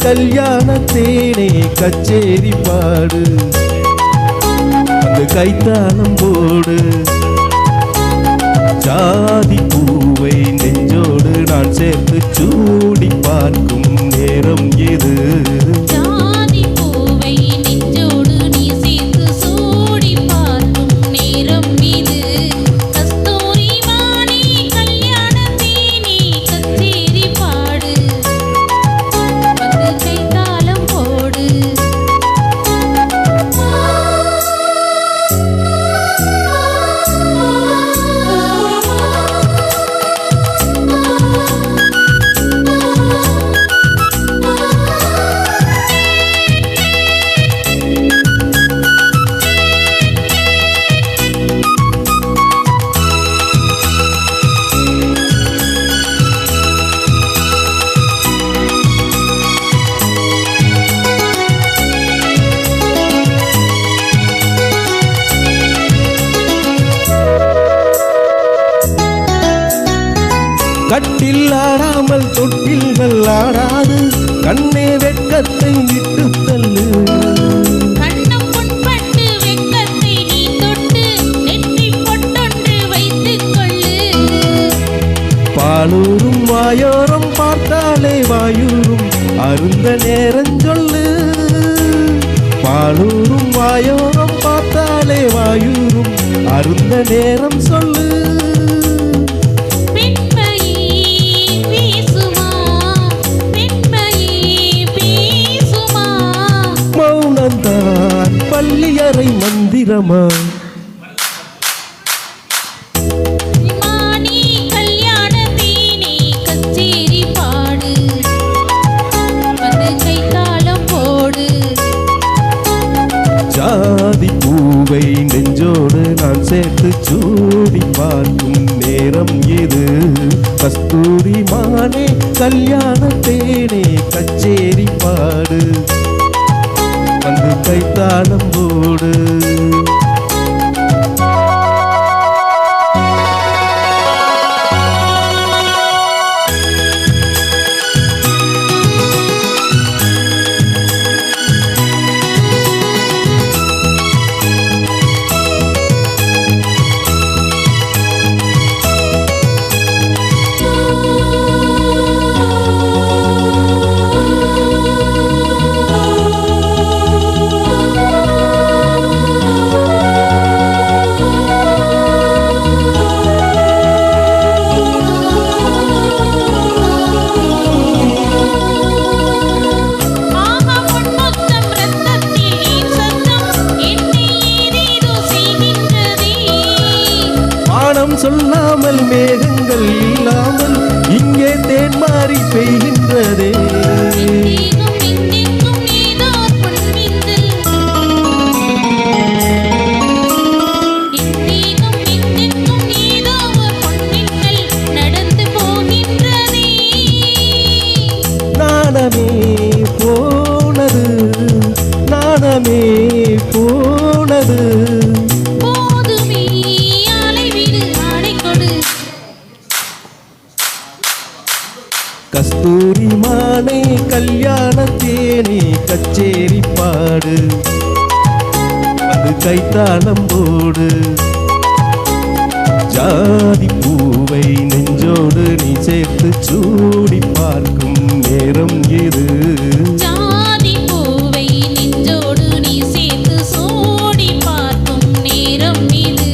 கல்யாணத்தேனே கச்சேரி பாடு அந்த கைத்தாளம் போடு ஜாதி பூவை நெஞ்சோடு நான் சேர்த்து சூடி பார்க்கும் நேரம் எது ஜாதி பூவை நெஞ்சோடு நீ சேர்த்து சூடி பார்க்கும் நேரம் இது கஸ்தூரி மானே கல்யாணத்தேனே கச்சேரி பாடு வந்து கைத்தாளம் போடு கட்டில் ஆடாமல் தொட்டில்கள் ஆடாது கண்ணே வெட்கத்தை விட்டு தள்ளு கண்ணம் புண்பட்டு வெட்கத்தை நீ தொட்டு நெற்றி பொட்டொன்று வைத்துக் கொள்ளு பாலூரும் வாயோரம் பார்த்தாலே வாயூரும் அருந்த நேரம் சொல்லு பாலூரும் வாயோரம் பார்த்தாலே வாயூரும் அருந்த நேரம் சொல்லு மௌனந்தான் பள்ளியறை மந்திரமா மானே கல்யாணத்தேனே கச்சேரி பாடு வந்து கைத்தாளம் போடு ஜாதி பூவை நெஞ்சோடு நான் சேர்த்து சூடி பார்க்கும் நேரம் எது கஸ்தூரி மானே கல்யாணத்தேனே கச்சேரி பாடு வந்து கைத்தாளம் போடு சொல்லாமல் மேகங்கள் இல்லாமல் இங்கே தேன்மாறி பெய்கின்றதே நாணமே போனது நாணமே போனது கஸ்தூரி மானே கல்யாணத்தேனே கச்சேரி பாடு அது கைத்தாளம் போடு ஜாதி பூவை நெஞ்சோடு நீ சேர்த்து சூடி பார்க்கும் நேரம் எது ஜாதி பூவை நெஞ்சோடு நீ சேர்த்து சூடி பார்க்கும் நேரம் இது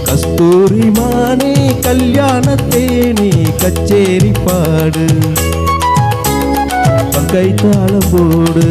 கஸ்தூரி மானே கல்யாணத்தேனே கச்சேரி பாடு கைத்தாளம் போடு